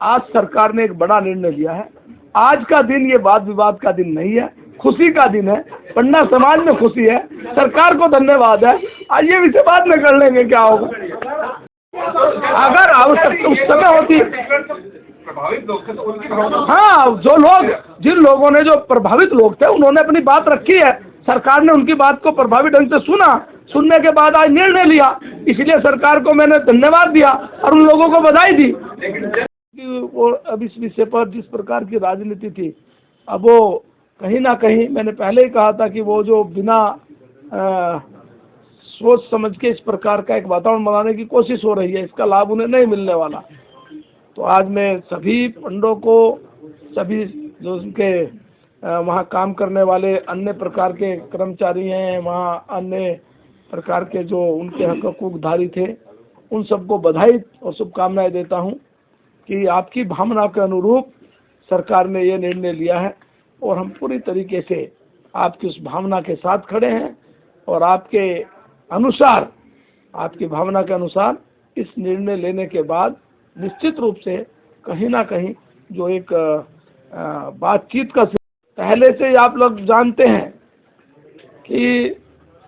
आज सरकार ने एक बड़ा निर्णय लिया है। आज का दिन ये वाद विवाद का दिन नहीं है, खुशी का दिन है। पन्ना समाज में खुशी है, सरकार को धन्यवाद है। आइए विषय बात में कर लेंगे क्या होगा। अगर आवश्यकता उस समय होती, हाँ, जिन लोगों ने, जो प्रभावित लोग थे, उन्होंने अपनी बात रखी है। सरकार ने उनकी बात को प्रभावी ढंग से सुना, सुनने के बाद आज निर्णय लिया। इसलिए सरकार को मैंने धन्यवाद दिया और उन लोगों को बधाई दी। वो अब इस विषय पर जिस प्रकार की राजनीति थी, अब वो कहीं ना कहीं, मैंने पहले ही कहा था कि वो जो बिना सोच समझ के इस प्रकार का एक वातावरण बनाने की कोशिश हो रही है, इसका लाभ उन्हें नहीं मिलने वाला। तो आज मैं सभी पंडों को, सभी जो उनके वहाँ काम करने वाले अन्य प्रकार के कर्मचारी हैं, वहाँ अन्य प्रकार के जो उनके हकूकधारी थे, उन सबको बधाई और शुभकामनाएं देता हूँ कि आपकी भावना के अनुरूप सरकार ने ये निर्णय लिया है और हम पूरी तरीके से आपकी उस भावना के साथ खड़े हैं और आपके अनुसार, आपकी भावना के अनुसार इस निर्णय लेने के बाद निश्चित रूप से कहीं ना कहीं जो एक बातचीत का, पहले से आप लोग जानते हैं कि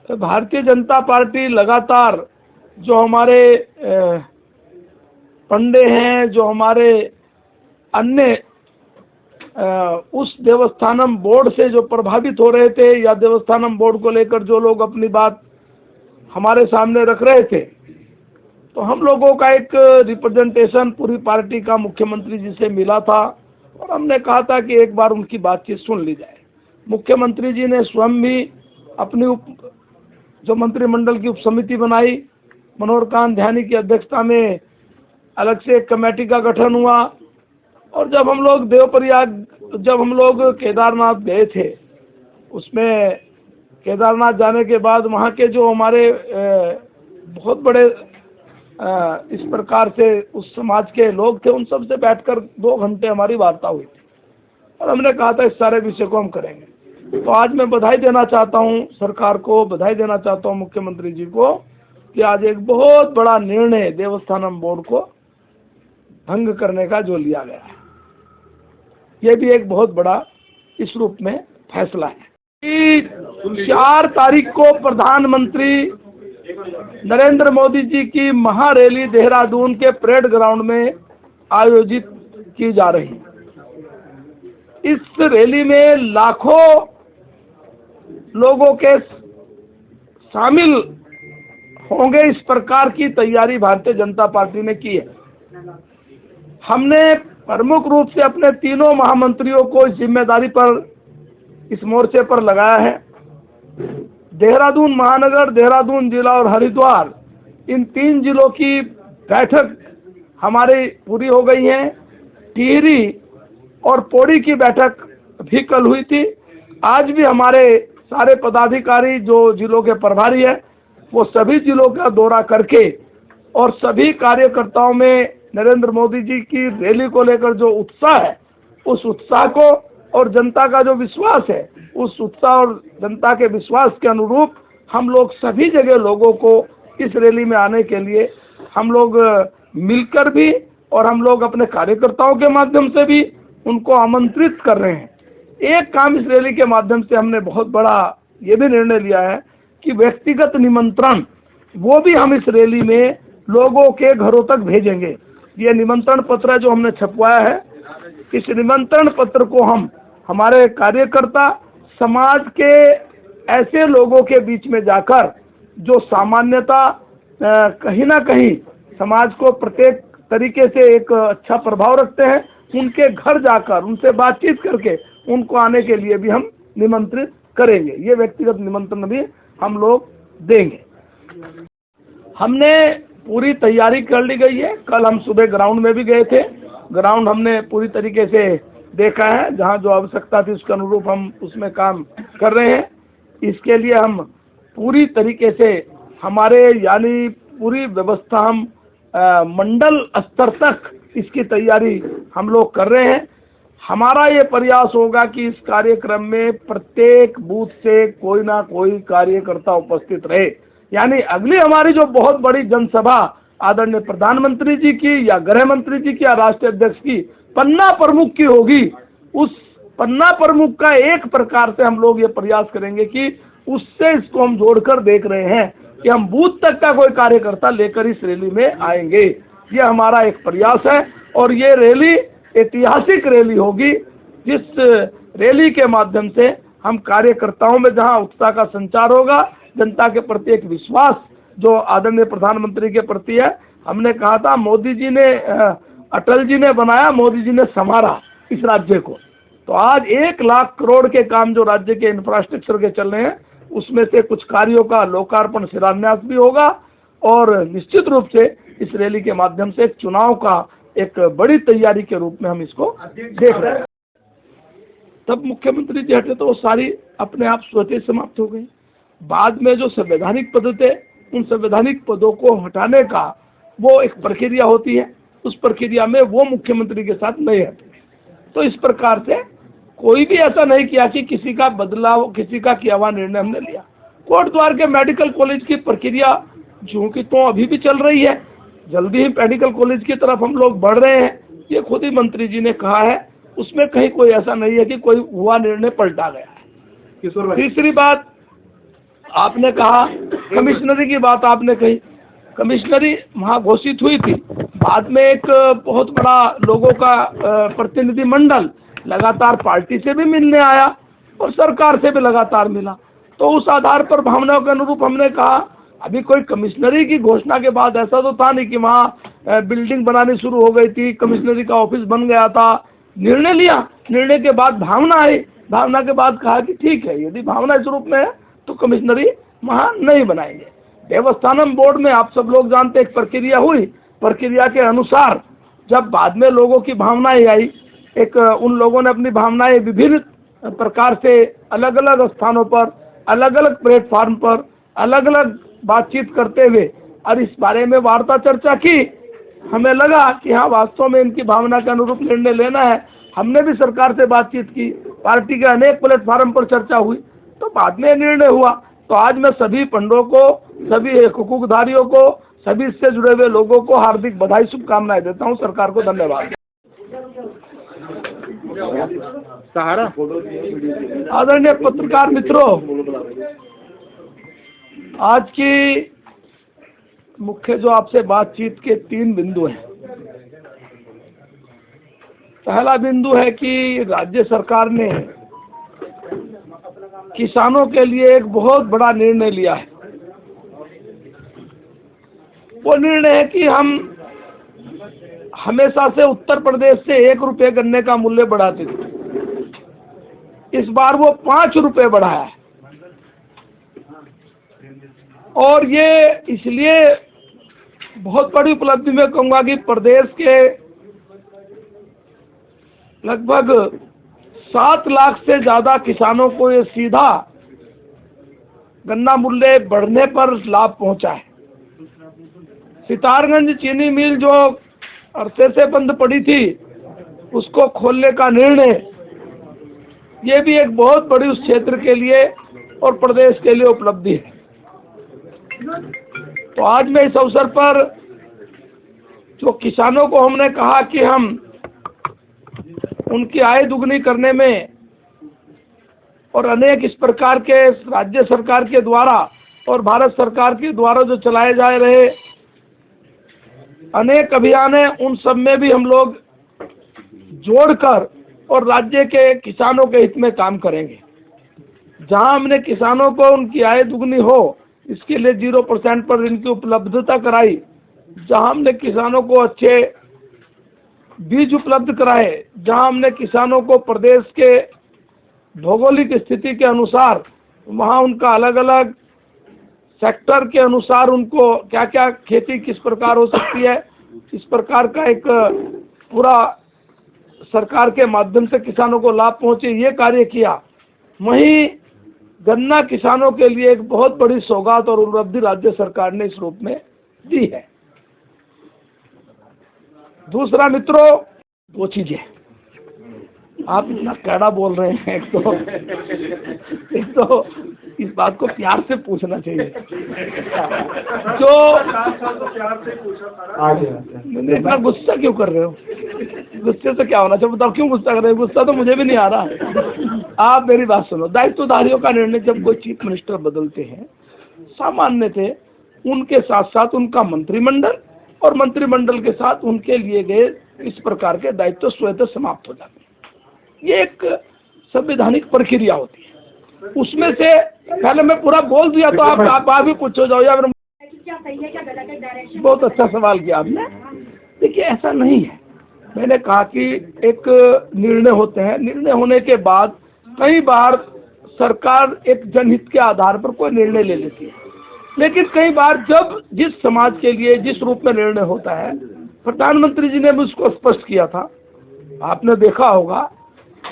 भारतीय जनता पार्टी लगातार जो हमारे पंडे हैं, जो हमारे अन्य उस देवस्थानम बोर्ड से जो प्रभावित हो रहे थे, या देवस्थानम बोर्ड को लेकर जो लोग अपनी बात हमारे सामने रख रहे थे, तो हम लोगों का एक रिप्रेजेंटेशन पूरी पार्टी का मुख्यमंत्री जी से मिला था और हमने कहा था कि एक बार उनकी बातचीत सुन ली जाए। मुख्यमंत्री जी ने स्वयं भी अपनी जो मंत्रिमंडल की उप समिति बनाई, मनोहर कांत ध्यानी की अध्यक्षता में अलग से एक कमेटी का गठन हुआ। और जब हम लोग देवप्रयाग, जब हम लोग केदारनाथ गए थे, उसमें केदारनाथ जाने के बाद वहाँ के जो हमारे बहुत बड़े इस प्रकार से उस समाज के लोग थे, उन सब से बैठकर 2 घंटे हमारी वार्ता हुई थी और हमने कहा था इस सारे विषय को हम करेंगे। तो आज मैं बधाई देना चाहता हूँ सरकार को, बधाई देना चाहता हूँ मुख्यमंत्री जी को कि आज एक बहुत बड़ा निर्णय देवस्थानम बोर्ड को भंग करने का जो लिया गया है, ये भी एक बहुत बड़ा इस रूप में फैसला है। 4 तारीख को प्रधानमंत्री नरेंद्र मोदी जी की महारैली देहरादून के परेड ग्राउंड में आयोजित की जा रही है। इस रैली में लाखों लोगों के शामिल होंगे, इस प्रकार की तैयारी भारतीय जनता पार्टी ने की है। हमने प्रमुख रूप से अपने तीनों महामंत्रियों को इस जिम्मेदारी पर, इस मोर्चे पर लगाया है। देहरादून महानगर, देहरादून जिला और हरिद्वार, इन 3 जिलों की बैठक हमारी पूरी हो गई है। टिहरी और पौड़ी की बैठक भी कल हुई थी। आज भी हमारे सारे पदाधिकारी जो जिलों के प्रभारी है, वो सभी जिलों का दौरा करके और सभी कार्यकर्ताओं में नरेंद्र मोदी जी की रैली को लेकर जो उत्साह है, उस उत्साह को और जनता का जो विश्वास है, उस उत्साह और जनता के विश्वास के अनुरूप हम लोग सभी जगह लोगों को इस रैली में आने के लिए हम लोग मिलकर भी और हम लोग अपने कार्यकर्ताओं के माध्यम से भी उनको आमंत्रित कर रहे हैं। एक काम इस रैली के माध्यम से हमने बहुत बड़ा ये भी निर्णय लिया है कि व्यक्तिगत निमंत्रण वो भी हम इस रैली में लोगों के घरों तक भेजेंगे। ये निमंत्रण पत्र जो हमने छपवाया है, इस निमंत्रण पत्र को हम हमारे कार्यकर्ता समाज के ऐसे लोगों के बीच में जाकर जो सामान्यता कहीं ना कहीं समाज को प्रत्येक तरीके से एक अच्छा प्रभाव रखते हैं, उनके घर जाकर उनसे बातचीत करके उनको आने के लिए भी हम निमंत्रित करेंगे। ये व्यक्तिगत निमंत्रण भी हम लोग देंगे। हमने पूरी तैयारी कर ली गई है। कल हम सुबह ग्राउंड में भी गए थे। ग्राउंड हमने पूरी तरीके से देखा है, जहां जो आवश्यकता थी उसके अनुरूप हम उसमें काम कर रहे हैं। इसके लिए हम पूरी तरीके से हमारे यानी पूरी व्यवस्था हम मंडल स्तर तक इसकी तैयारी हम लोग कर रहे हैं। हमारा ये प्रयास होगा कि इस कार्यक्रम में प्रत्येक बूथ से कोई ना कोई कार्यकर्ता उपस्थित रहे। यानी अगली हमारी जो बहुत बड़ी जनसभा आदरणीय प्रधानमंत्री जी की या गृह मंत्री जी की या राष्ट्रीय अध्यक्ष की पन्ना प्रमुख की होगी, उस पन्ना प्रमुख का एक प्रकार से हम लोग ये प्रयास करेंगे कि उससे इसको हम जोड़कर देख रहे हैं कि हम बूथ तक का कोई कार्यकर्ता लेकर इस रैली में आएंगे। ये हमारा एक प्रयास है और ये रैली ऐतिहासिक रैली होगी, जिस रैली के माध्यम से हम कार्यकर्ताओं में जहां उत्साह का संचार होगा, जनता के प्रति एक विश्वास जो आदरणीय प्रधानमंत्री के प्रति है। हमने कहा था मोदी जी ने अटल जी ने बनाया, मोदी जी ने संवारा इस राज्य को। तो आज 1 लाख करोड़ के काम जो राज्य के इंफ्रास्ट्रक्चर के चल रहे हैं, उसमें से कुछ कार्यों का लोकार्पण शिलान्यास भी होगा और निश्चित रूप से इस रैली के माध्यम से एक चुनाव का एक बड़ी तैयारी के रूप में हम इसको देख रहे हैं। तब मुख्यमंत्री जी हटे तो वो सारी अपने आप स्वतः समाप्त हो गई। बाद में जो संवैधानिक पद थे, उन संवैधानिक पदों को हटाने का वो एक प्रक्रिया होती है, उस प्रक्रिया में वो मुख्यमंत्री के साथ नहीं हटे। तो इस प्रकार से कोई भी ऐसा नहीं किया कि किसी का बदलाव, किसी का किया हुआ निर्णय हमने लिया। कोट द्वार के मेडिकल कॉलेज की प्रक्रिया जो कि तो अभी भी चल रही है, जल्दी ही मेडिकल कॉलेज की तरफ हम लोग बढ़ रहे हैं, ये खुद ही मंत्री जी ने कहा है। उसमें कहीं कोई ऐसा नहीं है कि कोई हुआ निर्णय पलटा गया है। तीसरी बात आपने कहा, कमिश्नरी की बात आपने कही। कमिश्नरी वहाँ घोषित हुई थी, बाद में एक बहुत बड़ा लोगों का प्रतिनिधिमंडल लगातार पार्टी से भी मिलने आया और सरकार से भी लगातार मिला। तो उस आधार पर भावनाओं के अनुरूप हमने कहा अभी कोई कमिश्नरी की घोषणा के बाद ऐसा तो था नहीं कि वहाँ बिल्डिंग बनानी शुरू हो गई थी, कमिश्नरी का ऑफिस बन गया था। निर्णय लिया, निर्णय के बाद भावना आई, भावना के बाद कहा कि ठीक है, यदि भावना इस रूप में है तो कमिश्नरी वहाँ नहीं बनाएंगे। देवस्थानम बोर्ड में आप सब लोग जानते एक प्रक्रिया हुई, प्रक्रिया के अनुसार जब बाद में लोगों की भावनाएं आई, एक उन लोगों ने अपनी भावनाएं विभिन्न प्रकार से अलग अलग स्थानों पर, अलग अलग प्लेटफार्म पर, अलग अलग बातचीत करते हुए और इस बारे में वार्ता चर्चा की। हमें लगा कि हाँ, वास्तव में इनकी भावना के अनुरूप निर्णय लेना है। हमने भी सरकार से बातचीत की, पार्टी के अनेक प्लेटफार्म पर चर्चा हुई, तो बाद में निर्णय हुआ। तो आज मैं सभी पंडों को, सभी हुकूकधारियों को, सभी इससे जुड़े हुए लोगों को हार्दिक बधाई, शुभकामनाएं देता हूं। सरकार को धन्यवाद। सहारा आदरणीय पत्रकार मित्रों, आज की मुख्य जो आपसे बातचीत के 3 बिंदु हैं। पहला बिंदु है कि राज्य सरकार ने किसानों के लिए एक बहुत बड़ा निर्णय लिया है। वो निर्णय है कि हम हमेशा से उत्तर प्रदेश से 1 रुपये गन्ने का मूल्य बढ़ाते थे, इस बार वो 5 रुपये बढ़ाया है। और ये इसलिए बहुत बड़ी उपलब्धि में कहूँगा कि प्रदेश के लगभग 7 लाख से ज़्यादा किसानों को ये सीधा गन्ना मूल्य बढ़ने पर लाभ पहुंचा है। सितारगंज चीनी मिल जो अरसे से बंद पड़ी थी, उसको खोलने का निर्णय, ये भी एक बहुत बड़ी उस क्षेत्र के लिए और प्रदेश के लिए उपलब्धि है। तो आज मैं इस अवसर पर जो किसानों को हमने कहा कि हम उनकी आय दुगनी करने में और अनेक इस प्रकार के राज्य सरकार के द्वारा और भारत सरकार के द्वारा जो चलाए जा रहे अनेक अभियान हैं, उन सब में भी हम लोग जोड़कर और राज्य के किसानों के हित में काम करेंगे। जहां हमने किसानों को उनकी आय दुगनी हो, इसके लिए 0% पर इनकी उपलब्धता कराई, जहां हमने किसानों को अच्छे बीज उपलब्ध कराए, जहां हमने किसानों को प्रदेश के भौगोलिक स्थिति के अनुसार वहां उनका अलग अलग सेक्टर के अनुसार उनको क्या क्या खेती किस प्रकार हो सकती है, इस प्रकार का एक पूरा सरकार के माध्यम से किसानों को लाभ पहुंचे, ये कार्य किया। वहीं गन्ना किसानों के लिए एक बहुत बड़ी सौगात और उपलब्धि राज्य सरकार ने इस रूप में दी है। दूसरा मित्रों, 2 चीजें, आप इतना कड़ा बोल रहे हैं, एक तो इस बात को प्यार से पूछना चाहिए। जो इतना गुस्सा क्यों कर रहे हो? गुस्से से क्या होना चाहिए बताओ, क्यों गुस्सा कर रहे हो? गुस्सा तो मुझे भी नहीं आ रहा। आप मेरी बात सुनो, दायित्वधारियों का निर्णय जब कोई चीफ मिनिस्टर बदलते हैं, सामान्य थे उनके साथ साथ उनका मंत्रिमंडल और मंत्रिमंडल के साथ उनके लिए गए इस प्रकार के दायित्व स्वतः समाप्त हो जाते हैं। ये एक संवैधानिक प्रक्रिया होती है। उसमें से पहले मैं पूरा बोल दिया तो आप भी पूछो जाओ या फिर क्या सही है क्या गलत है डायरेक्शन। बहुत अच्छा सवाल किया आपने। देखिए ऐसा नहीं है, मैंने कहा कि एक निर्णय होते हैं, निर्णय होने के बाद कई बार सरकार एक जनहित के आधार पर कोई निर्णय ले लेती है, लेकिन कई बार जब जिस समाज के लिए जिस रूप में निर्णय होता है, प्रधानमंत्री जी ने भी उसको स्पष्ट किया था, आपने देखा होगा।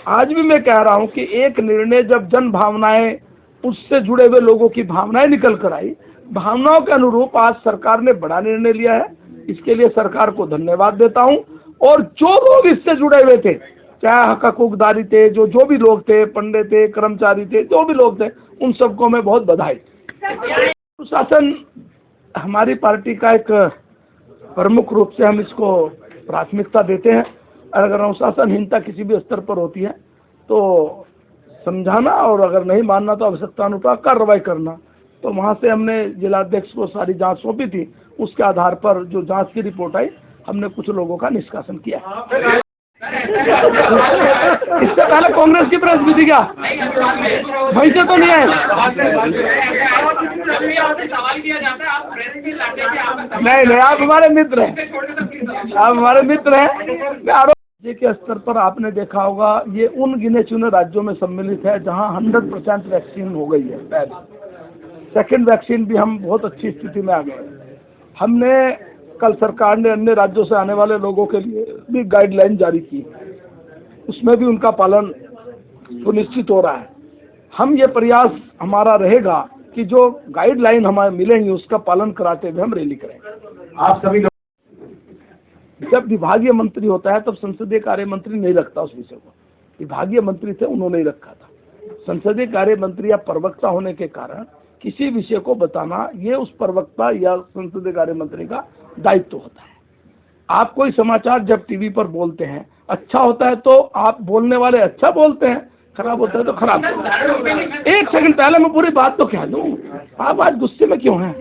आज भी मैं कह रहा हूं कि एक निर्णय जब जन भावनाएं, उससे जुड़े हुए लोगों की भावनाएं निकल कर आई, भावनाओं के अनुरूप आज सरकार ने बड़ा निर्णय लिया है, इसके लिए सरकार को धन्यवाद देता हूं। और जो लोग इससे जुड़े हुए थे, चाहे हकूकदारी थे, जो भी लोग थे, पंडित थे, कर्मचारी थे, जो भी लोग थे, उन सबको मैं बहुत बधाई। अनुशासन हमारी पार्टी का एक प्रमुख रूप से हम इसको प्राथमिकता देते हैं। अगर अनुशासनहीनता किसी भी स्तर पर होती है तो समझाना, और अगर नहीं मानना तो आवश्यकता अनुसार कार्रवाई करना। तो वहाँ से हमने जिलाध्यक्ष को सारी जांच सौंपी थी, उसके आधार पर जो जांच की रिपोर्ट आई, हमने कुछ लोगों का निष्कासन किया। इससे पहले कांग्रेस की प्रेस भी थी क्या? वहीं से तो नहीं आए। नहीं, आप हमारे मित्र हैं, आप हमारे मित्र हैं। राज्य के स्तर पर आपने देखा होगा, ये उन गिने चुने राज्यों में सम्मिलित है जहां 100% वैक्सीन हो गई है। पहले सेकेंड वैक्सीन भी हम बहुत अच्छी स्थिति में आ गए। हमने कल सरकार ने अन्य राज्यों से आने वाले लोगों के लिए भी गाइडलाइन जारी की, उसमें भी उनका पालन सुनिश्चित हो रहा है। हम ये प्रयास हमारा रहेगा कि जो गाइडलाइन हमें मिलेंगी उसका पालन कराते हुए हम रैली करेंगे। आप सभी लोग जब विभागीय मंत्री होता है तब संसदीय कार्य मंत्री नहीं रखता उस विषय को, विभागीय मंत्री थे उन्होंने ही रखा था। संसदीय कार्य मंत्री या प्रवक्ता होने के कारण किसी विषय को बताना ये उस प्रवक्ता या संसदीय कार्य मंत्री का दायित्व होता है। आप कोई समाचार जब टीवी पर बोलते हैं, अच्छा होता है तो आप बोलने वाले अच्छा बोलते हैं, खराब होता है तो खराब बोलते हैं। एक सेकंड पहले मैं पूरी बात तो कह दूं, आप आज गुस्से में क्यों हैं?